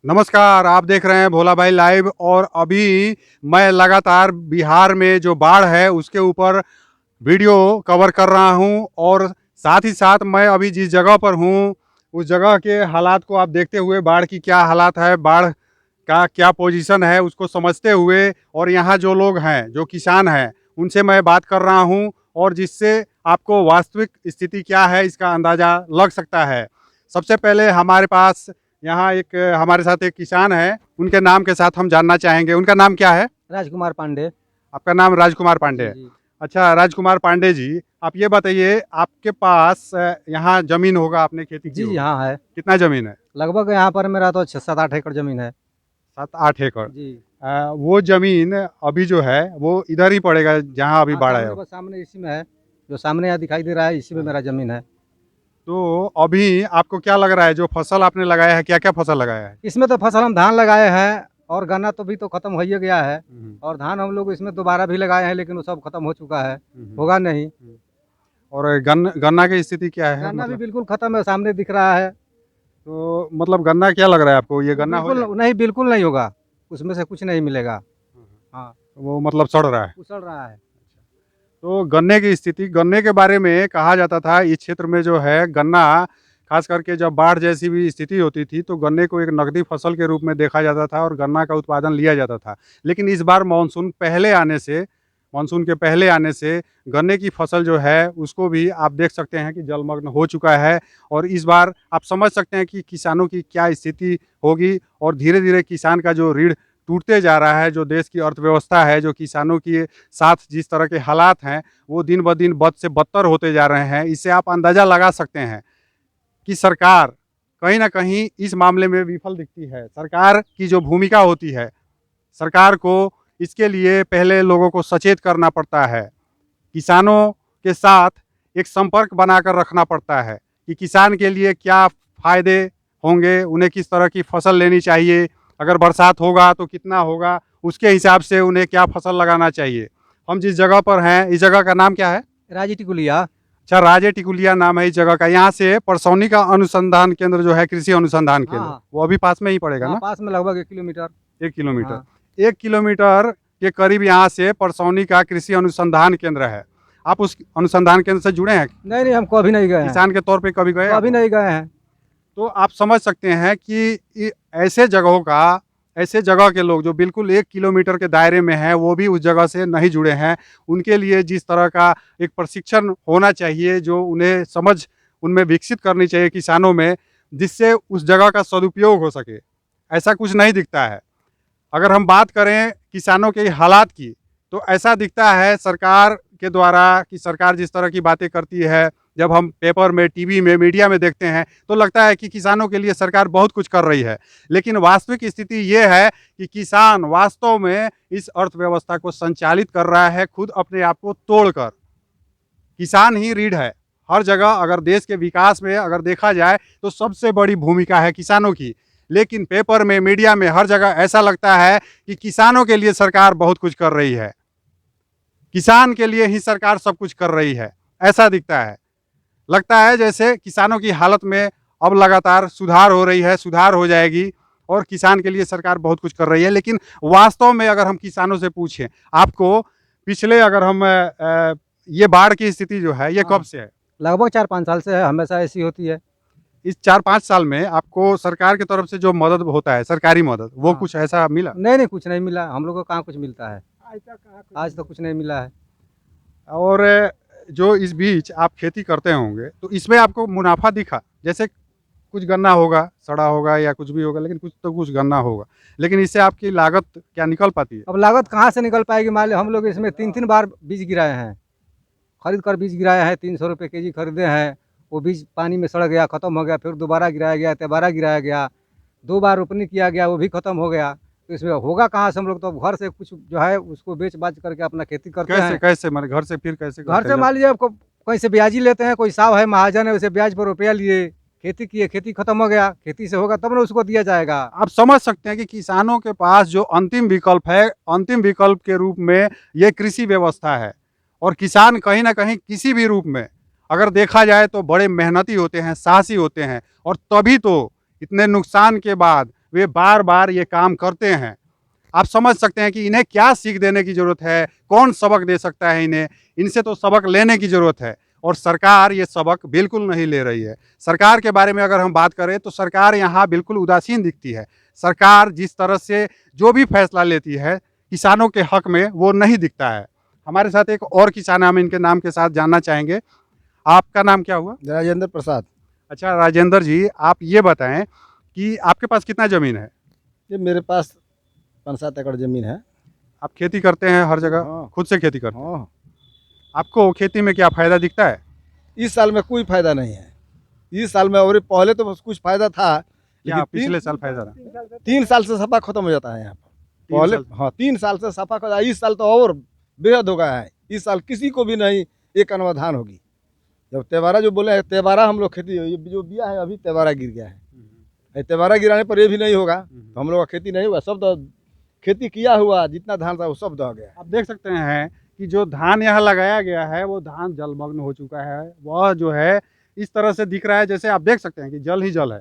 नमस्कार, आप देख रहे हैं भोला भाई लाइव। और अभी मैं लगातार बिहार में जो बाढ़ है उसके ऊपर वीडियो कवर कर रहा हूं, और साथ ही साथ मैं अभी जिस जगह पर हूं उस जगह के हालात को आप देखते हुए, बाढ़ की क्या हालात है, बाढ़ का क्या पोजीशन है उसको समझते हुए, और यहाँ जो लोग हैं, जो किसान हैं, उनसे मैं बात कर रहा हूँ, और जिससे आपको वास्तविक स्थिति क्या है इसका अंदाज़ा लग सकता है। सबसे पहले हमारे पास यहाँ हमारे साथ एक किसान है, उनके नाम के साथ हम जानना चाहेंगे। उनका नाम क्या है? राजकुमार पांडे। आपका नाम राजकुमार पांडे जी है? जी। अच्छा राजकुमार पांडे जी, आप ये बताइए, आपके पास यहाँ जमीन होगा, आपने खेती की जी जी होगी, हाँ है। कितना जमीन है? लगभग यहाँ पर मेरा तो 6-7-8 एकड़ जमीन है। 7-8 एकड़। जी। वो जमीन अभी जो है वो इधर ही पड़ेगा जहाँ अभी हाँ बाढ़ आया सामने, हो। बस सामने इसी में है, जो सामने यहाँ दिखाई दे रहा है इसी में मेरा जमीन है। तो अभी आपको क्या लग रहा है, जो फसल आपने लगाया है, क्या क्या फसल लगाया है? इसमें तो फसल हम धान लगाए हैं, और गन्ना तो भी तो खत्म हो ही गया है। हम्म, और धान हम लोग इसमें दोबारा भी लगाए हैं, लेकिन वो सब खत्म हो चुका है, हम्म, होगा नहीं। हम्म। और गन्ना की स्थिति क्या है गन्ना भी मतलब? बिल्कुल खत्म है, सामने दिख रहा है। तो मतलब गन्ना क्या लग रहा है आपको, ये वो गन्ना हो बिल्कुल जाएगा? नहीं, बिल्कुल नहीं होगा, उसमें से कुछ नहीं मिलेगा। हाँ, वो मतलब सड़ रहा है। उछल रहा है। तो गन्ने की स्थिति, गन्ने के बारे में कहा जाता था इस क्षेत्र में जो है गन्ना, खास करके जब बाढ़ जैसी भी स्थिति होती थी तो गन्ने को एक नकदी फसल के रूप में देखा जाता था और गन्ना का उत्पादन लिया जाता था। लेकिन इस बार मानसून के पहले आने से गन्ने की फसल जो है उसको भी आप देख सकते हैं कि जलमग्न हो चुका है। और इस बार आप समझ सकते हैं कि किसानों की क्या स्थिति होगी, और धीरे धीरे किसान का जो रीढ़ टूटते जा रहा है, जो देश की अर्थव्यवस्था है, जो किसानों के साथ जिस तरह के हालात हैं वो दिन ब दिन बद से बदतर होते जा रहे हैं। इससे आप अंदाज़ा लगा सकते हैं कि सरकार कहीं न कहीं इस मामले में विफल दिखती है। सरकार की जो भूमिका होती है, सरकार को इसके लिए पहले लोगों को सचेत करना पड़ता है। किसानों के साथ एक संपर्क बनाकर रखना पड़ता है कि किसान के लिए क्या फ़ायदे होंगे, उन्हें किस तरह की फसल लेनी चाहिए, अगर बरसात होगा तो कितना होगा, उसके हिसाब से उन्हें क्या फसल लगाना चाहिए। हम जिस जगह पर हैं, इस जगह का नाम क्या है? राजी टिकुलिया। अच्छा, राजे टिकुलिया नाम है इस जगह का। यहाँ से परसौनी का अनुसंधान केंद्र जो है, कृषि अनुसंधान हाँ केंद्र, हाँ। वो अभी पास में ही पड़ेगा हाँ, ना? पास में लगभग 1 किलोमीटर। 1 किलोमीटर। हाँ। 1 किलोमीटर के करीब यहाँ से परसौनी का कृषि अनुसंधान केंद्र है। आप उस अनुसंधान केंद्र से जुड़े हैं? नहीं नहीं, हम कभी नहीं गए हैं। किसान के तौर पे कभी गए आप कभी वहाँ? नहीं गए हैं। तो आप समझ सकते हैं कि ऐसे जगहों का, ऐसे जगह के लोग जो बिल्कुल 1 किलोमीटर के दायरे में हैं, वो भी उस जगह से नहीं जुड़े हैं। उनके लिए जिस तरह का एक प्रशिक्षण होना चाहिए, जो उन्हें समझ उनमें विकसित करनी चाहिए किसानों में, जिससे उस जगह का सदुपयोग हो सके, ऐसा कुछ नहीं दिखता है। अगर हम बात करें किसानों के हालात की, तो ऐसा दिखता है सरकार के द्वारा कि सरकार जिस तरह की बातें करती है, जब हम पेपर में, टीवी में, मीडिया में देखते हैं तो लगता है कि किसानों के लिए सरकार बहुत कुछ कर रही है। लेकिन वास्तविक स्थिति ये है कि किसान वास्तव में इस अर्थव्यवस्था को संचालित कर रहा है, खुद अपने आप को तोड़कर। किसान ही रीढ़ है हर जगह। अगर देश के विकास में अगर देखा जाए तो सबसे बड़ी भूमिका है किसानों की। लेकिन पेपर में, मीडिया में, हर जगह ऐसा लगता है कि किसानों के लिए सरकार बहुत कुछ कर रही है, किसान के लिए ही सरकार सब कुछ कर रही है, ऐसा दिखता है। लगता है जैसे किसानों की हालत में अब लगातार सुधार हो रही है, सुधार हो जाएगी, और किसान के लिए सरकार बहुत कुछ कर रही है। लेकिन वास्तव में अगर हम किसानों से पूछें, आपको पिछले, अगर हम ये बाढ़ की स्थिति जो है ये कब हाँ, से है? लगभग 4-5 साल से है, हमेशा ऐसी होती है। इस 4-5 साल में आपको सरकार की तरफ से जो मदद होता है, सरकारी मदद, वो हाँ। कुछ ऐसा मिला? नहीं नहीं, कुछ नहीं मिला, हम लोग को कहाँ कुछ मिलता है। आज तक कुछ नहीं मिला है। और जो इस बीच आप खेती करते होंगे तो इसमें आपको मुनाफा दिखा? जैसे कुछ गन्ना होगा, सड़ा होगा या कुछ भी होगा, लेकिन कुछ तो कुछ गन्ना होगा, लेकिन इससे आपकी लागत क्या निकल पाती है? अब लागत कहाँ से निकल पाएगी? मान लो हम लोग इसमें 3-3 बार बीज गिराए हैं, खरीद कर बीज गिराए हैं, 300 रुपये केजी खरीदे हैं। वो बीज पानी में सड़ गया, ख़त्म हो गया, फिर दोबारा गिराया गया, तिबारा गिराया गया, 2 बार रोपनी किया गया, वो भी ख़त्म हो गया। तो इसमें होगा कहाँ से? हम लोग तो घर से कुछ जो है उसको बेच बाच करके अपना खेती करते कैसे हैं। कैसे माने घर से फिर कैसे घर करते से हैं मान लीजिए आपको कहीं से ब्याजी लेते हैं, कोई साहब है, महाजन है, उसे ब्याज पर रुपया लिए, खेती किए, खेती खत्म हो गया, खेती से होगा तब ना उसको दिया जाएगा। आप समझ सकते हैं कि किसानों के पास जो अंतिम विकल्प है, अंतिम विकल्प के रूप में ये कृषि व्यवस्था है। और किसान कहीं ना कहीं किसी भी रूप में अगर देखा जाए तो बड़े मेहनती होते हैं, साहसी होते हैं, और तभी तो इतने नुकसान के बाद वे बार बार ये काम करते हैं। आप समझ सकते हैं कि इन्हें क्या सीख देने की ज़रूरत है, कौन सबक दे सकता है इन्हें। इनसे तो सबक लेने की ज़रूरत है और सरकार ये सबक बिल्कुल नहीं ले रही है। सरकार के बारे में अगर हम बात करें तो सरकार यहाँ बिल्कुल उदासीन दिखती है। सरकार जिस तरह से जो भी फैसला लेती है किसानों के हक में, वो नहीं दिखता है। हमारे साथ एक और किसान है, हम इनके नाम के साथ जानना चाहेंगे। आपका नाम क्या हुआ? राजेंद्र प्रसाद। अच्छा राजेंद्र जी, आप ये बताएं कि आपके पास कितना ज़मीन है? ये मेरे पास 5-7 एकड़ ज़मीन है। आप खेती करते हैं हर जगह? हाँ। खुद से खेती करते हैं? हाँ, आपको खेती में क्या फ़ायदा दिखता है? इस साल में कोई फायदा नहीं है। इस साल में, और पहले तो बस कुछ फायदा था, क्या लेकिन पिछले साल फायदा रहा? 3 साल से सफा खत्म हो जाता है यहाँ पर। 3 पहले साल? हाँ 3 साल से सफा खत्म। इस साल तो और बेहद हो गया है। इस साल किसी को भी नहीं एक अनुधान होगी। जब तेवारा जो बोले हैं, तेवारा हम लोग खेती, ये जो बिया है अभी तेवारा गिर गया है। तेवारा गिराने पर ये भी नहीं होगा तो हम लोग का खेती नहीं हुआ। सब तो खेती किया हुआ जितना धान था वो सब दह गया। आप देख सकते हैं कि जो धान यहाँ लगाया गया है वो धान जलमग्न हो चुका है। वह जो है इस तरह से दिख रहा है जैसे आप देख सकते हैं कि जल ही जल है।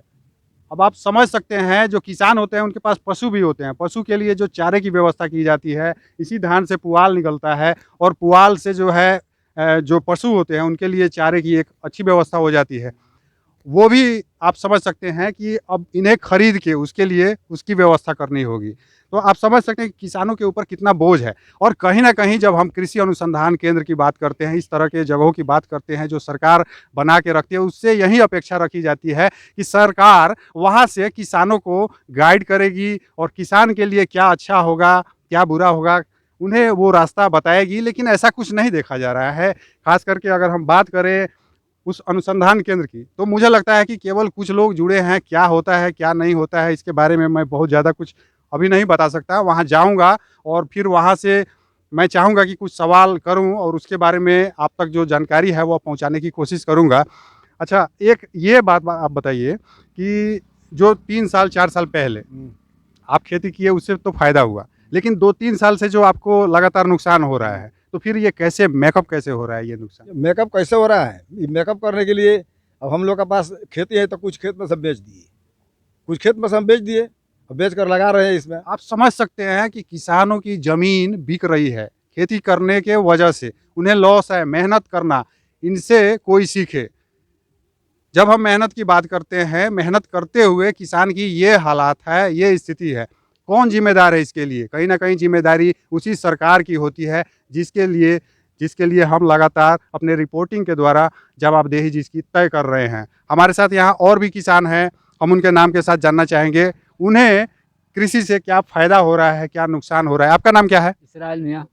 अब आप समझ सकते हैं जो किसान होते हैं उनके पास पशु भी होते हैं। पशु के लिए जो चारे की व्यवस्था की जाती है, इसी धान से पुआल निकलता है और पुआल से जो है जो पशु होते हैं उनके लिए चारे की एक अच्छी व्यवस्था हो जाती है। वो भी आप समझ सकते हैं कि अब इन्हें खरीद के उसके लिए उसकी व्यवस्था करनी होगी। तो आप समझ सकते हैं कि किसानों के ऊपर कितना बोझ है। और कहीं ना कहीं जब हम कृषि अनुसंधान केंद्र की बात करते हैं, इस तरह के जगहों की बात करते हैं जो सरकार बना के रखती है, उससे यही अपेक्षा रखी जाती है कि सरकार वहाँ से किसानों को गाइड करेगी और किसान के लिए क्या अच्छा होगा क्या बुरा होगा उन्हें वो रास्ता बताएगी। लेकिन ऐसा कुछ नहीं देखा जा रहा है। खास करके अगर हम बात करें उस अनुसंधान केंद्र की, तो मुझे लगता है कि केवल कुछ लोग जुड़े हैं। क्या होता है क्या नहीं होता है इसके बारे में मैं बहुत ज़्यादा कुछ अभी नहीं बता सकता। वहाँ जाऊँगा और फिर वहाँ से मैं चाहूँगा कि कुछ सवाल करूँ और उसके बारे में आप तक जो जानकारी है वो पहुँचाने की कोशिश करूँगा। अच्छा, एक ये बात आप बताइए कि जो 3 साल 4 साल पहले आप खेती किए उससे तो फ़ायदा हुआ, लेकिन 2-3 साल से जो आपको लगातार नुकसान हो रहा है, तो फिर ये कैसे मेकअप कैसे हो रहा है ये नुकसान? मेकअप कैसे हो रहा है? ये मेकअप करने के लिए अब हम लोग के पास खेती है तो कुछ खेत में सब बेच दिए, कुछ खेत में सब बेच दिए और बेच कर लगा रहे हैं इसमें। आप समझ सकते हैं कि किसानों की ज़मीन बिक रही है खेती करने के वजह से। उन्हें लॉस है। मेहनत करना इनसे कोई सीखे। जब हम मेहनत की बात करते हैं, मेहनत करते हुए किसान की ये हालात है, ये स्थिति है। कौन जिम्मेदार है इसके लिए? कहीं ना कहीं जिम्मेदारी उसी सरकार की होती है जिसके लिए हम लगातार अपने रिपोर्टिंग के द्वारा जवाबदेही जिसकी तय कर रहे हैं। हमारे साथ यहाँ और भी किसान हैं, हम उनके नाम के साथ जानना चाहेंगे उन्हें कृषि से क्या फ़ायदा हो रहा है क्या नुकसान हो रहा है। आपका नाम क्या है? इसराइल मियाँ।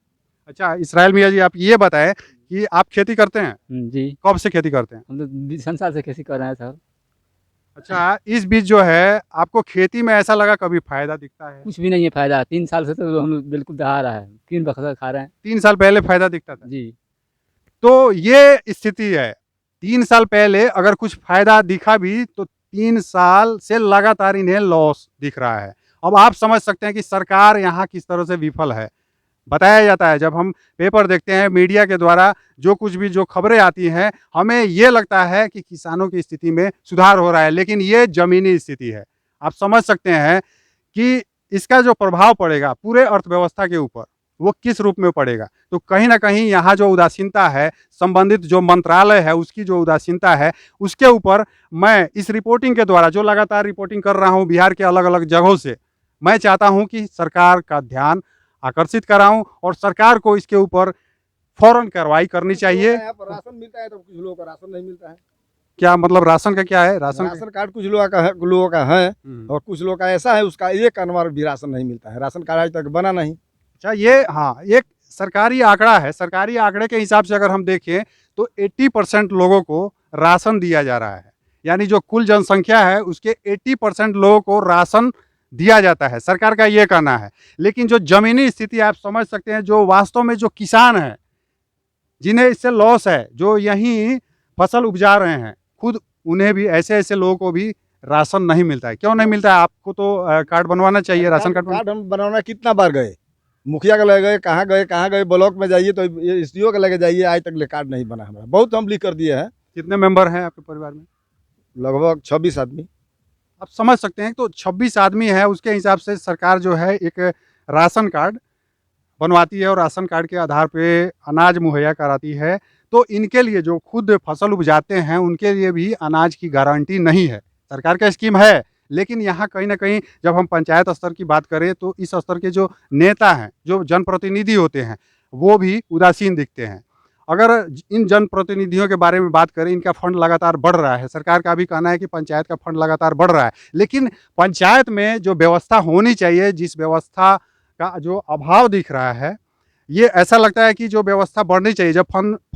अच्छा इसराइल मियाँ जी, आप ये बताएं कि आप खेती करते हैं? जी, कब से खेती करते हैं? हम लोग 20 साल से खेती कर रहे हैं सर। अच्छा, इस बीच जो है आपको खेती में ऐसा लगा कभी फायदा दिखता है? कुछ भी नहीं है फायदा। 3 साल से तो हम लोग बिल्कुल दहा रहा है, 3 बखत खा रहे हैं। 3 साल पहले फायदा दिखता था। जी, तो ये स्थिति है। 3 साल पहले अगर कुछ फायदा दिखा भी तो 3 साल से लगातार इन्हें लॉस दिख रहा है। अब आप समझ सकते हैं कि सरकार यहाँ किस तरह से विफल है। बताया जाता है, जब हम पेपर देखते हैं मीडिया के द्वारा जो कुछ भी जो खबरें आती हैं, हमें ये लगता है कि किसानों की स्थिति में सुधार हो रहा है, लेकिन ये ज़मीनी स्थिति है। आप समझ सकते हैं कि इसका जो प्रभाव पड़ेगा पूरे अर्थव्यवस्था के ऊपर, वो किस रूप में पड़ेगा। तो कहीं न कहीं यहाँ जो उदासीनता है, संबंधित जो मंत्रालय है उसकी जो उदासीनता है, उसके ऊपर मैं इस रिपोर्टिंग के द्वारा जो लगातार रिपोर्टिंग कर रहा हूँ बिहार के अलग-अलग जगहों से, मैं चाहता हूँ कि सरकार का ध्यान आकर्षित कराऊं और सरकार को इसके ऊपर फौरन कार्रवाई करनी चाहिए। यहाँ पर राशन मिलता है तो कुछ लोगों का राशन नहीं मिलता है। क्या मतलब राशन का क्या है? राशन कार्ड कुछ लोगों का है हम्म। और कुछ लोगों का ऐसा है उसका एक अनवर भी राशन नहीं मिलता है। राशन कार्ड आज तक बना नहीं। अच्छा, ये हाँ एक सरकारी आंकड़ा है। सरकारी आंकड़े के हिसाब से अगर हम देखें तो 80% लोगों को राशन दिया जा रहा है। यानी जो कुल जनसंख्या है उसके 80% लोगों को राशन दिया जाता है, सरकार का ये कहना है। लेकिन जो ज़मीनी स्थिति आप समझ सकते हैं, जो वास्तव में जो किसान हैं जिन्हें इससे लॉस है, जो यहीं फसल उपजा रहे हैं, खुद उन्हें भी ऐसे लोगों को भी राशन नहीं मिलता है। क्यों नहीं मिलता है? आपको तो कार्ड बनवाना चाहिए, राशन कार्ड हम बनवाना कितना बार गए, मुखिया के लगे गए, कहाँ गए, ब्लॉक में जाइए तो एसडीओ के लगे जाइए, आज तक कार्ड नहीं बना हमारा। बहुत हम लिख कर दिए हैं। कितने मेंबर हैं आपके परिवार में? लगभग 26 आदमी। आप समझ सकते हैं। तो 26 आदमी है, उसके हिसाब से सरकार जो है एक राशन कार्ड बनवाती है और राशन कार्ड के आधार पे अनाज मुहैया कराती है। तो इनके लिए जो खुद फसल उपजाते हैं उनके लिए भी अनाज की गारंटी नहीं है। सरकार का स्कीम है, लेकिन यहाँ कहीं न कहीं जब हम पंचायत स्तर की बात करें तो इस स्तर के जो नेता हैं, जो जनप्रतिनिधि होते हैं, वो भी उदासीन दिखते हैं। अगर इन जनप्रतिनिधियों के बारे में बात करें, इनका फंड लगातार बढ़ रहा है। सरकार का भी कहना है कि पंचायत का फंड लगातार बढ़ रहा है, लेकिन पंचायत में जो व्यवस्था होनी चाहिए, जिस व्यवस्था का जो अभाव दिख रहा है, ये ऐसा लगता है कि जो व्यवस्था बढ़नी चाहिए, जब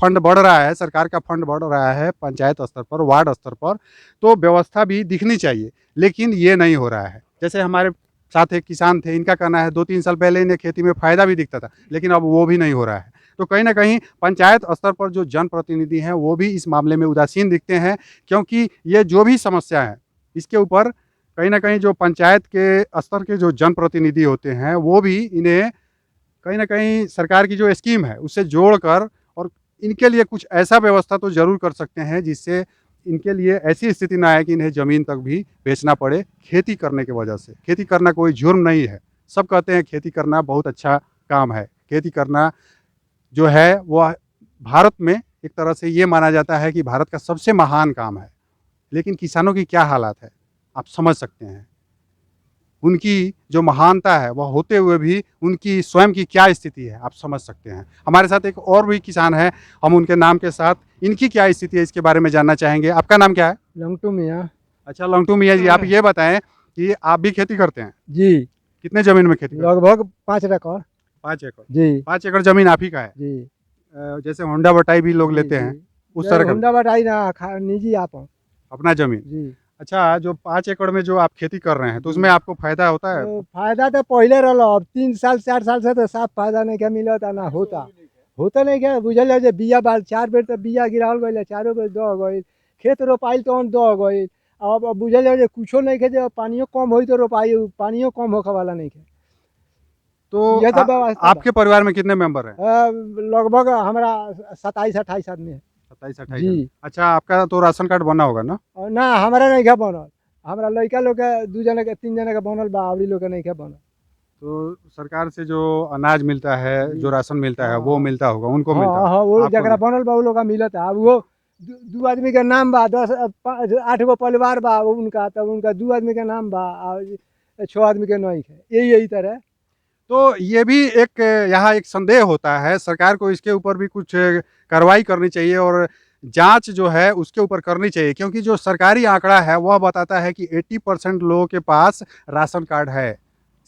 फंड बढ़ रहा है, सरकार का फंड बढ़ रहा है पंचायत स्तर पर, वार्ड स्तर पर, तो व्यवस्था भी दिखनी चाहिए, लेकिन ये नहीं हो रहा है। जैसे हमारे साथ एक किसान थे, इनका कहना है 2-3 साल पहले इन्हें खेती में फ़ायदा भी दिखता था, लेकिन अब वो भी नहीं हो रहा है। तो कहीं न कहीं पंचायत स्तर पर जो जनप्रतिनिधि हैं, वो भी इस मामले में उदासीन दिखते हैं, क्योंकि ये जो भी समस्या है, इसके ऊपर कहीं न कहीं जो पंचायत के स्तर के जो जनप्रतिनिधि होते हैं, वो भी इन्हें कहीं न कहीं सरकार की जो स्कीम है, उससे जोड़कर और इनके लिए कुछ ऐसा व्यवस्था तो ज़रूर कर सकते हैं, जिससे इनके लिए ऐसी स्थिति ना आए कि इन्हें ज़मीन तक भी बेचना पड़े खेती करने की वजह से। खेती करना कोई जुर्म नहीं है। सब कहते हैं खेती करना बहुत अच्छा काम है। खेती करना जो है वो भारत में एक तरह से ये माना जाता है कि भारत का सबसे महान काम है। लेकिन किसानों की क्या हालात है, आप समझ सकते हैं। उनकी जो महानता है वह होते हुए भी उनकी स्वयं की क्या स्थिति है, आप समझ सकते हैं। हमारे साथ एक और भी किसान है, हम उनके नाम के साथ इनकी क्या स्थिति है इसके बारे में जानना चाहेंगे। आपका नाम क्या है? लंगटू मियाँ। अच्छा, लंगटू मियाँ जी, आप ये बताएं कि आप भी खेती करते हैं? जी, कितने जमीन में खेती करते हैं? लगभग 5 एकड़। 5 एकड़। जी 5 एकड़ जमीन आप ही का है? जी। जैसे होंडा बटाई भी लोग लेते हैं, उस तरह का होंडा बटाई ना निजी आप। अपना जमीन। जी, अच्छा, जो 5 एकड़ में जो आप खेती कर रहे हैं, तो उसमें आपको फायदा होता है? तो फायदा तो पहले रहा, अब 3 साल 4 साल से तो साफ फायदा नहीं क्या मिलता ना होता नहीं क्या बुझल है। जे बिया बाल 4 बेर तो बिया गिरावल गई, 4 बेर दह गई, खेत रोपाइल तो दह गई। अब बुझल है जे कुछो नहीं के, जब पानियों कम होई तो रोपाई, पानियों कम होखे वाला नहीं के। तो ये तो व्यवस्था आपके परिवार में कितने मेंबर हैं? लगभग हमारा 27-28 आदमी है। 27-28। जी। अच्छा, आपका तो राशन कार्ड बना होगा ना? और ना हमारा नहीं क्या बनल, हमारा लड़का लोग के 2 जने के 3 जने के बनल बा, अवरी लोग के नहीं क्या बनल। तो सरकार से जो अनाज मिलता है, जी। जो राशन मिलता है, वो हाँ। मिलता होगा, उनको मिलता हाँ होगा, हाँ, वो आपको जरा नहीं। बनल बा उ लोग का मिलत है। अब वो 2 आदमी के नाम बा, 8 गो परिवार बा उनका, तब उनका 2 आदमी के नाम बा और 6 आदमी के नहीं है। यही तरह। तो ये भी एक यहाँ एक संदेह होता है, सरकार को इसके ऊपर भी कुछ कार्रवाई करनी चाहिए और जांच जो है उसके ऊपर करनी चाहिए, क्योंकि जो सरकारी आंकड़ा है वह बताता है कि 80% लोगों के पास राशन कार्ड है।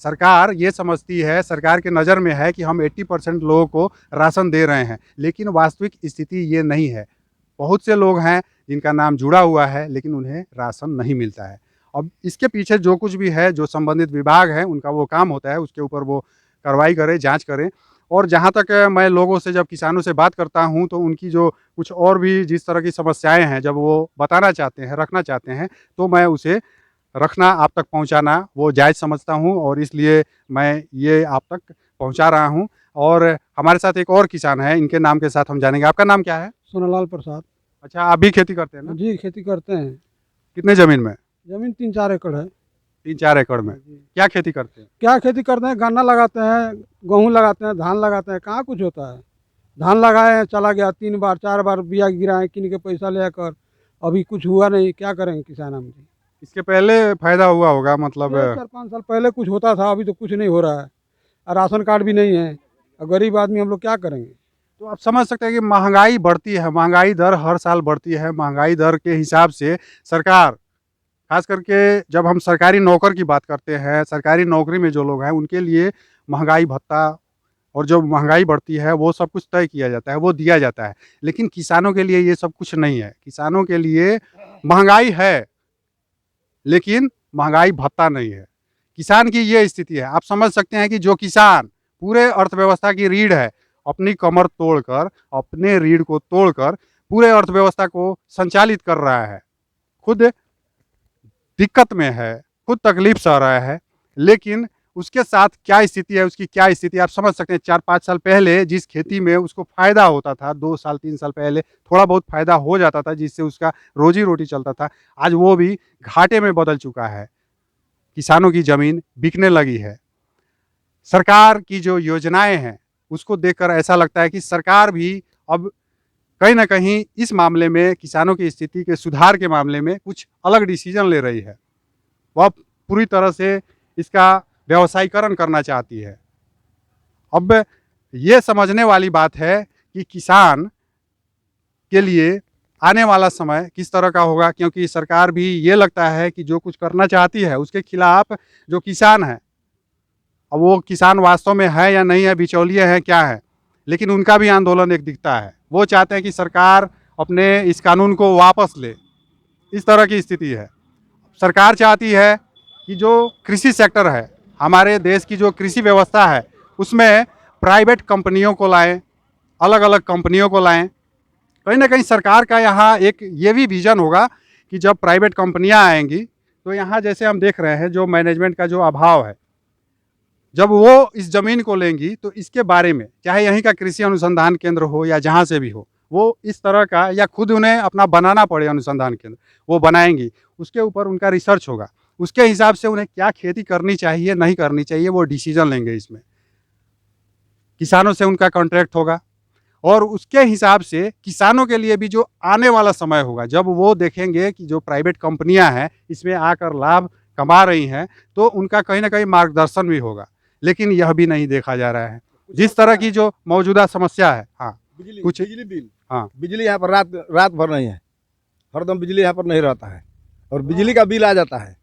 सरकार ये समझती है, सरकार के नज़र में है कि हम 80% लोगों को राशन दे रहे हैं, लेकिन वास्तविक स्थिति ये नहीं है। बहुत से लोग हैं जिनका नाम जुड़ा हुआ है, लेकिन उन्हें राशन नहीं मिलता है। अब इसके पीछे जो कुछ भी है, जो संबंधित विभाग है, उनका वो काम होता है, उसके ऊपर वो कार्रवाई करें, जांच करें। और जहाँ तक मैं लोगों से, जब किसानों से बात करता हूँ, तो उनकी जो कुछ और भी जिस तरह की समस्याएं हैं, जब वो बताना चाहते हैं, रखना चाहते हैं, तो मैं उसे रखना, आप तक पहुँचाना वो जायज़ समझता हूँ और इसलिए मैं ये आप तक पहुँचा रहा हूँ। और हमारे साथ एक और किसान है, इनके नाम के साथ हम जानेंगे। आपका नाम क्या है? सोनालाल प्रसाद। अच्छा, आप भी खेती करते हैं ना? जी, खेती करते हैं। कितने ज़मीन में? जमीन 3-4 एकड़ है। 3-4 एकड़ में। क्या खेती करते हैं? क्या खेती करते हैं? गन्ना लगाते हैं, गेहूँ लगाते हैं, धान लगाते हैं। कहाँ कुछ होता है? धान लगाए हैं, चला गया 3 बार 4 बार बिया गिराए किन के पैसा लेकर, अभी कुछ हुआ नहीं। क्या करेंगे किसान हम जी? इसके पहले फ़ायदा हुआ होगा, मतलब 4-5 साल पहले कुछ होता था, अभी तो कुछ नहीं हो रहा है और राशन कार्ड भी नहीं है और गरीब आदमी हम लोग क्या करेंगे? तो आप समझ सकते हैं कि महंगाई बढ़ती है, महंगाई दर हर साल बढ़ती है। महंगाई दर के हिसाब से सरकार, खास करके जब हम सरकारी नौकर की बात करते हैं, सरकारी नौकरी में जो लोग हैं, उनके लिए महंगाई भत्ता और जो महंगाई बढ़ती है वो सब कुछ तय किया जाता है, वो दिया जाता है। लेकिन किसानों के लिए ये सब कुछ नहीं है। किसानों के लिए महंगाई है, लेकिन महंगाई भत्ता नहीं है। किसान की ये स्थिति है। आप समझ सकते हैं कि जो किसान पूरे अर्थव्यवस्था की रीढ़ है, अपनी कमर तोड़कर, अपने रीढ़ को तोड़कर पूरे अर्थव्यवस्था को संचालित कर रहा है, खुद दिक्कत में है, खुद तकलीफ सह रहा है, लेकिन उसके साथ क्या स्थिति है, उसकी क्या स्थिति आप समझ सकते हैं। 4-5 साल पहले जिस खेती में उसको फायदा होता था, 2 साल 3 साल पहले थोड़ा बहुत फायदा हो जाता था जिससे उसका रोजी रोटी चलता था, आज वो भी घाटे में बदल चुका है। किसानों की जमीन बिकने लगी है। सरकार की जो योजनाएं हैं उसको देखकर ऐसा लगता है कि सरकार भी अब कहीं ना कहीं इस मामले में, किसानों की स्थिति के सुधार के मामले में कुछ अलग डिसीजन ले रही है। वह पूरी तरह से इसका व्यवसायीकरण करना चाहती है। अब ये समझने वाली बात है कि किसान के लिए आने वाला समय किस तरह का होगा, क्योंकि सरकार भी ये लगता है कि जो कुछ करना चाहती है उसके खिलाफ जो किसान है, अब वो किसान वास्तव में है या नहीं है, बिचौलिए हैं क्या है, लेकिन उनका भी आंदोलन एक दिखता है। वो चाहते हैं कि सरकार अपने इस कानून को वापस ले। इस तरह की स्थिति है। सरकार चाहती है कि जो कृषि सेक्टर है, हमारे देश की जो कृषि व्यवस्था है, उसमें प्राइवेट कंपनियों को लाएं, अलग अलग कंपनियों को लाएं। कहीं ना कहीं सरकार का यहाँ एक ये भी विजन होगा कि जब प्राइवेट कंपनियाँ आएंगी तो यहाँ जैसे हम देख रहे हैं जो मैनेजमेंट का जो अभाव है, जब वो इस ज़मीन को लेंगी तो इसके बारे में, चाहे यहीं का कृषि अनुसंधान केंद्र हो या जहाँ से भी हो, वो इस तरह का, या खुद उन्हें अपना बनाना पड़े अनुसंधान केंद्र, वो बनाएंगी। उसके ऊपर उनका रिसर्च होगा, उसके हिसाब से उन्हें क्या खेती करनी चाहिए नहीं करनी चाहिए वो डिसीजन लेंगे। इसमें किसानों से उनका कॉन्ट्रैक्ट होगा और उसके हिसाब से किसानों के लिए भी जो आने वाला समय होगा, जब वो देखेंगे कि जो प्राइवेट कंपनियां हैं इसमें आकर लाभ कमा रही हैं, तो उनका कहीं ना कहीं मार्गदर्शन भी होगा। लेकिन यह भी नहीं देखा जा रहा है। जिस तरह की जो मौजूदा समस्या है, हाँ कुछ बिजली बिल, हाँ बिजली यहाँ पर रात भर नहीं है, हरदम बिजली यहाँ पर नहीं रहता है और बिजली का बिल आ जाता है।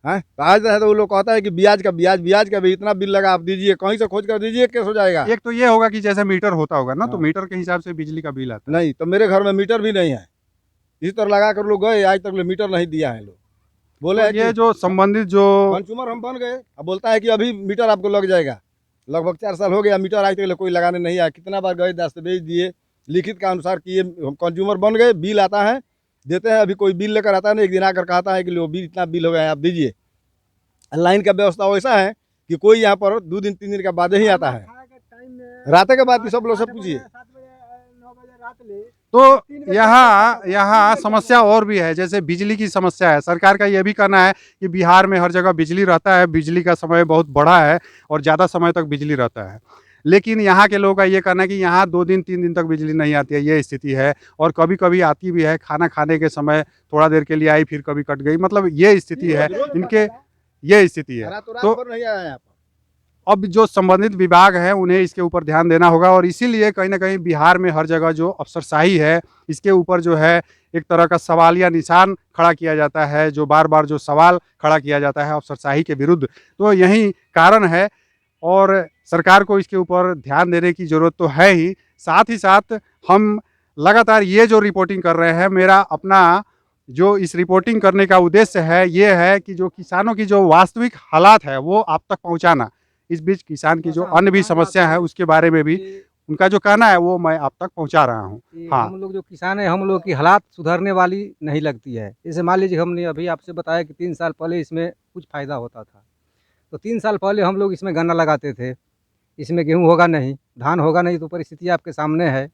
हैं तो आज है तो वो लोग कहता है कि ब्याज का भी इतना बिल लगा, आप दीजिए, कहीं से खोज कर दीजिए, केस हो जाएगा। एक तो ये होगा कि जैसे मीटर होता होगा ना, तो हाँ। मीटर के हिसाब से बिजली का बिल आता है। नहीं तो मेरे घर में मीटर भी नहीं है, इसी तरह लगा कर लोग गए, आज तक मीटर नहीं दिया है। लोग बोले तो ये जो संबंधित जो कंज्यूमर हम बन गए, अब बोलता है कि अभी मीटर आपको लग जाएगा। लगभग 4 साल हो गया, मीटर आज तक कोई लगाने नहीं आया। कितना बार गए, दस्तावेज दिए, लिखित का अनुसार किए, हम कंज्यूमर बन गए, बिल आता है, देते हैं। अभी कोई बिल लेकर आता है ना, एक दिन आकर कहता है कि लो बिल, इतना बिल हो गया है, आप दीजिए। लाइन का व्यवस्था वैसा है कि कोई यहाँ पर 2 दिन 3 दिन के बाद ही आता है। रात के बाद भी सब लोग से पूछिए। तो यहाँ समस्या और भी है, जैसे बिजली की समस्या है। सरकार का यह भी कहना है कि बिहार में हर जगह बिजली रहता है, बिजली का समय बहुत बड़ा है और ज़्यादा समय तक बिजली रहता है। लेकिन यहाँ के लोगों का ये कहना है कि यहाँ 2 दिन 3 दिन तक बिजली नहीं आती है, ये स्थिति है। और कभी कभी आती भी है, खाना खाने के समय थोड़ा देर के लिए आई, फिर कभी कट गई, मतलब ये स्थिति है इनके, ये स्थिति है। तो नहीं आया यहाँ पर। अब जो संबंधित विभाग हैं उन्हें इसके ऊपर ध्यान देना होगा और इसीलिए कहीं ना कहीं बिहार में हर जगह जो अफसरशाही है, इसके ऊपर जो है एक तरह का सवाल या निशान खड़ा किया जाता है, जो बार बार जो सवाल खड़ा किया जाता है अफसरशाही के विरुद्ध। तो यही कारण है और सरकार को इसके ऊपर ध्यान देने की ज़रूरत तो है ही। साथ ही साथ हम लगातार ये जो रिपोर्टिंग कर रहे हैं, मेरा अपना जो इस रिपोर्टिंग करने का उद्देश्य है ये है कि जो किसानों की जो वास्तविक हालात है वो आप तक पहुंचाना। इस बीच किसान की जो अन्य भी समस्या है उसके बारे में भी उनका जो कहना है वो मैं आप तक पहुंचा रहा हूं। हाँ, हम लोग जो किसान है, हम लोग की हालात सुधरने वाली नहीं लगती है। जैसे मान लीजिए हमने अभी आपसे बताया कि 3 साल पहले इसमें कुछ फ़ायदा होता था, तो 3 साल पहले हम लोग इसमें गन्ना लगाते थे। इसमें गेहूँ होगा नहीं, धान होगा नहीं, तो परिस्थिति आपके सामने है।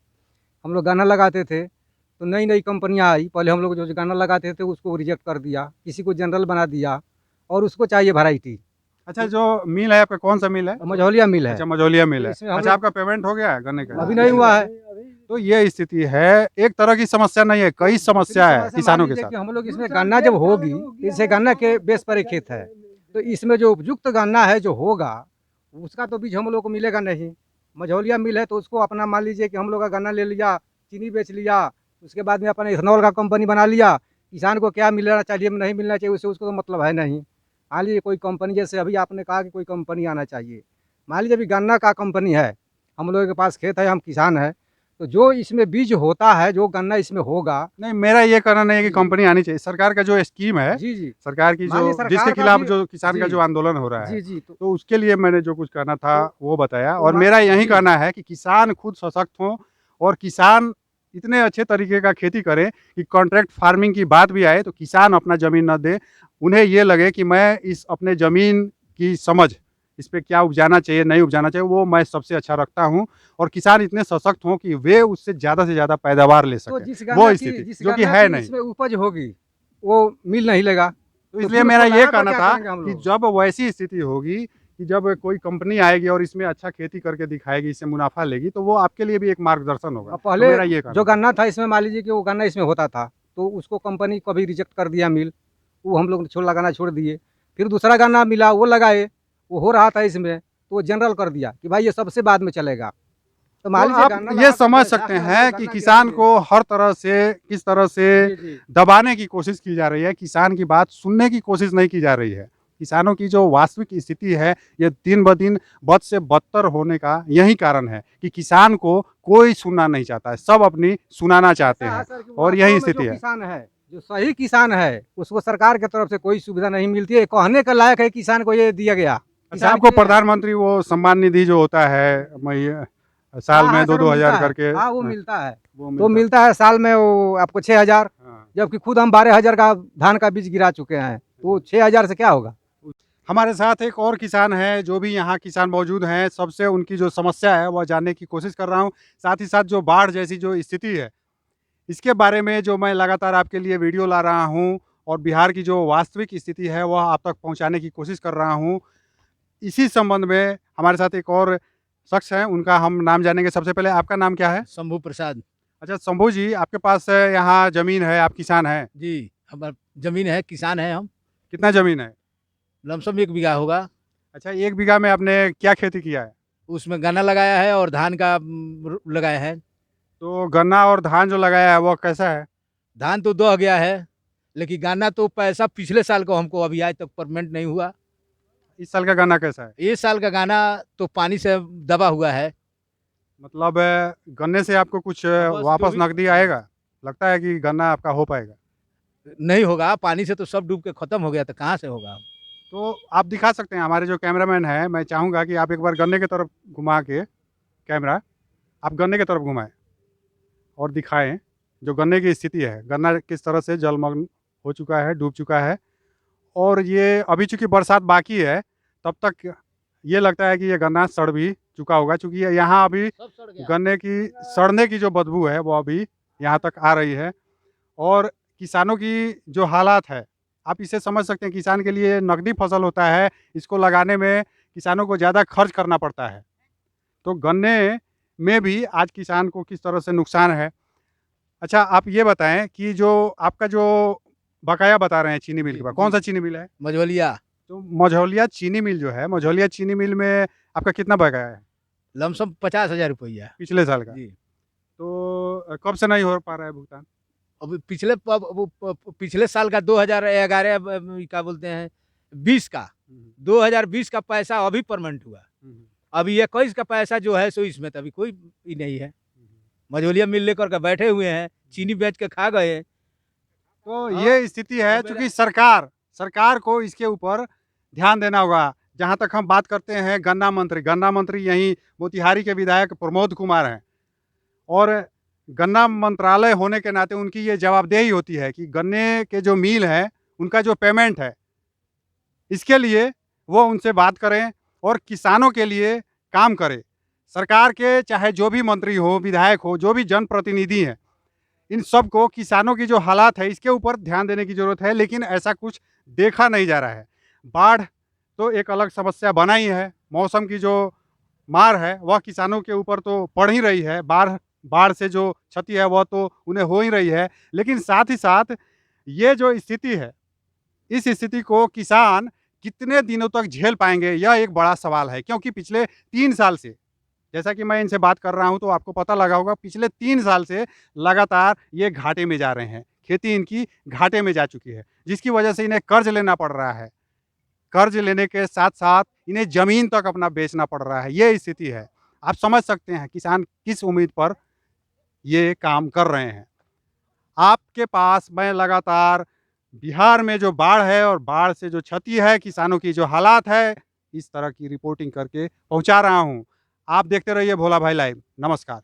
हम लोग गन्ना लगाते थे तो नई नई कंपनियाँ आई। पहले हम लोग जो गन्ना लगाते थे उसको रिजेक्ट कर दिया, किसी को जनरल बना दिया और उसको चाहिए वैरायटी। अच्छा, जो मिल है आपका कौन सा मिल है? मझौलिया मिल है। अच्छा, मझौलिया मिल है। इसमें हम अच्छा, लोग- आपका पेमेंट हो गया है गन्ने का? अभी नहीं हुआ है। तो ये स्थिति है, एक तरह की समस्या नहीं है, कई समस्या है किसानों के साथ। हम लोग इसमें गन्ना जब होगी, जैसे गन्ना के बेस पर एक खेत है, तो इसमें जो उपयुक्त गन्ना है जो होगा उसका तो बीज हम लोग को मिलेगा नहीं। मझौलिया मिल है तो उसको अपना मान लीजिए कि हम लोग का गन्ना ले लिया, चीनी बेच लिया, उसके बाद में अपना इथेनॉल का कंपनी बना लिया। किसान को क्या मिलना चाहिए नहीं मिलना चाहिए उससे उसको तो मतलब है नहीं। मान लीजिए कोई कंपनी, जैसे अभी आपने कहा कि कोई कंपनी आना चाहिए, मान लीजिए अभी गन्ना का कंपनी है, हम लोगों के पास खेत है, हम किसान हैं, तो जो इसमें बीज होता है, जो गन्ना इसमें होगा। नहीं, मेरा ये कहना नहीं है कि कंपनी आनी चाहिए। सरकार का जो स्कीम है, जी जी सरकार की मान लीजिए जो सरकार जिसके का खिलाफ भी- जो किसान का जी। जो आंदोलन हो रहा है, जी जी तो उसके लिए मैंने जो कुछ कहना था वो बताया। और तो मेरा यही जी। कहना है कि किसान खुद सशक्त हों और किसान इतने अच्छे तरीके का खेती करें कि कॉन्ट्रैक्ट फार्मिंग की बात भी आए तो किसान अपना ज़मीन न दे। उन्हें ये लगे कि मैं इस अपने ज़मीन की समझ, इस पे क्या उपजाना चाहिए, नहीं उपजाना चाहिए, वो मैं सबसे अच्छा रखता हूँ। और किसान इतने सशक्त हों कि वे उससे ज़्यादा से ज़्यादा पैदावार ले तो सकें, जिस वो गन्ना स्थिति की जो कि है नहीं। इसमें उपज होगी वो मिल नहीं लेगा, तो तो इसलिए फिर मेरा उसको ये लगा कर कहना क्या था करेंगे हम कि लोग? जब वैसी स्थिति होगी कि जब कोई कंपनी आएगी और इसमें अच्छा खेती करके दिखाएगी, इससे मुनाफा लेगी, तो वो आपके लिए भी एक मार्गदर्शन होगा। अब तो पहले मेरा ये कहना जो था। गन्ना था इसमें मान लीजिए कि वो गन्ना इसमें होता था, तो उसको कंपनी कभी रिजेक्ट कर दिया मिल, वो हम लोग छोड़ लगाना छोड़ दिए। फिर दूसरा गन्ना मिला वो लगाए, वो हो रहा था इसमें, तो वो जनरल कर दिया कि भाई ये सबसे बाद में चलेगा। तो मान तो लीजिए आप गन्ना ये लगा कर समझ बैसाख सकते में हम हैं लोग कि गन्ना किसान गिराएंगे। को हर तरह से किस तरह से जी, जी। दबाने की कोशिश की जा रही है, किसान की बात सुनने की कोशिश नहीं की जा रही है। किसानों की जो वास्तविक स्थिति है, ये दिन ब दिन बद से बदतर होने का यही कारण है कि किसान को कोई सुनना नहीं चाहता है, सब अपनी सुनाना चाहते ऐसा है हैं सर कि और यही वास्तव में स्थिति जो है। किसान है, जो सही किसान है, उसको सरकार की तरफ से कोई सुविधा नहीं मिलती है। कहने के लायक है किसान को ये दिया गया। अच्छा, किसान आपको के लिए है। प्रधानमंत्री वो सम्मान निधि जो होता है, साल हाँ, में हाँ सर, वो 2-2 हजार मिलता है। करके, हाँ, वो मिलता है। वो तो मिलता मिलता है साल में वो आपको 6,000, हाँ। जबकि खुद हम 12,000 का धान का बीज गिरा चुके हैं, तो 6,000 से क्या होगा? हमारे साथ एक और किसान है, जो भी यहाँ किसान मौजूद हैं, सबसे उनकी जो समस्या है वह जानने की कोशिश कर रहा हूँ। साथ ही साथ जो बाढ़ जैसी जो स्थिति है, इसके बारे में जो मैं लगातार आपके लिए वीडियो ला रहा हूँ और बिहार की जो वास्तविक स्थिति है वह आप तक पहुँचाने की कोशिश कर रहा हूँ। इसी संबंध में हमारे साथ एक और शख्स हैं, उनका हम नाम जानेंगे। सबसे पहले आपका नाम क्या है? शंभू प्रसाद। अच्छा शंभू जी, आपके पास यहाँ ज़मीन है, आप किसान हैं। जी, हमार जमीन है, किसान हैं हम। कितना ज़मीन है? लमसम 1 बीघा होगा। अच्छा, 1 बीघा में आपने क्या खेती किया है? उसमें गन्ना लगाया है और धान का लगाया है। तो गन्ना और धान जो लगाया है वो कैसा है? धान तो दह गया है, लेकिन गन्ना तो पैसा पिछले साल को हमको अभी आज तक परमेंट नहीं हुआ। इस साल का गन्ना कैसा है? इस साल का गन्ना तो पानी से दबा हुआ है। मतलब गन्ने से आपको कुछ बस वापस जो भी- नकदी आएगा? लगता है कि गन्ना आपका हो पाएगा? नहीं होगा, पानी से तो सब डूब के खत्म हो गया, तो कहाँ से होगा। तो आप दिखा सकते हैं, हमारे जो कैमरामैन हैं, मैं चाहूँगा कि आप एक बार गन्ने की तरफ घुमा के कैमरा, आप गन्ने की तरफ घुमाएँ और दिखाएँ जो गन्ने की स्थिति है। गन्ना किस तरह से जलमग्न हो चुका है, डूब चुका है और ये अभी चूँकि बरसात बाकी है, तब तक ये लगता है कि ये गन्ना सड़ भी चुका होगा, चूँकि ये यहाँ अभी सब सड़ गया। गन्ने की सड़ने की जो बदबू है, वो अभी यहाँ तक आ रही है। और किसानों की जो हालात है, आप इसे समझ सकते हैं। किसान के लिए नकदी फसल होता है, इसको लगाने में किसानों को ज़्यादा खर्च करना पड़ता है। तो गन्ने में भी आज किसान को किस तरह से नुकसान है। अच्छा, आप ये बताएँ कि जो आपका जो बकाया बता रहे हैं चीनी मिल के पास, जी, कौन-सा जी। चीनी मिल है? मझोलिया। तो मझौलिया चीनी मिल जो है, मझौलिया चीनी मिल में आपका कितना बकाया है लमसम 50,000 रुपया। पिछले साल का? जी। तो कब से नहीं हो पा रहा है भुगतान? अब पिछले साल का 2011 क्या बोलते हैं 20 का 2020 का पैसा अभी परमेंट हुआ। अभी 21 का पैसा जो है सो इसमें तो अभी कोई ही नहीं है। मझोलिया मिल लेकर के बैठे हुए हैं, चीनी बेच के खा गए। तो हाँ, ये स्थिति है, अब मेरा- चूँकि सरकार को इसके ऊपर ध्यान देना होगा। जहाँ तक हम बात करते हैं गन्ना मंत्री यहीं मोतिहारी के विधायक प्रमोद कुमार हैं और गन्ना मंत्रालय होने के नाते उनकी ये जवाबदेही होती है कि गन्ने के जो मिल है, उनका जो पेमेंट है, इसके लिए वो उनसे बात करें और किसानों के लिए काम करें। सरकार के चाहे जो भी मंत्री हो, विधायक हो, जो भी जनप्रतिनिधि हैं, इन सब को किसानों की जो हालात है इसके ऊपर ध्यान देने की ज़रूरत है, लेकिन ऐसा कुछ देखा नहीं जा रहा है। बाढ़ तो एक अलग समस्या बना ही है, मौसम की जो मार है वह किसानों के ऊपर तो पड़ ही रही है, बाढ़ से जो क्षति है वह तो उन्हें हो ही रही है, लेकिन साथ ही साथ ये जो स्थिति है, इस स्थिति को किसान कितने दिनों तक झेल पाएंगे, यह एक बड़ा सवाल है। क्योंकि पिछले 3 साल से, जैसा कि मैं इनसे बात कर रहा हूं तो आपको पता लगा होगा, पिछले 3 साल से लगातार ये घाटे में जा रहे हैं। खेती इनकी घाटे में जा चुकी है, जिसकी वजह से इन्हें कर्ज लेना पड़ रहा है। कर्ज लेने के साथ साथ इन्हें ज़मीन तक अपना बेचना पड़ रहा है, ये स्थिति है। आप समझ सकते हैं किसान किस उम्मीद पर ये काम कर रहे हैं। आपके पास मैं लगातार बिहार में जो बाढ़ है और बाढ़ से जो क्षति है, किसानों की जो हालात है, इस तरह की रिपोर्टिंग करके पहुंचा रहा हूं। आप देखते रहिए भोला भाई लाइव। नमस्कार।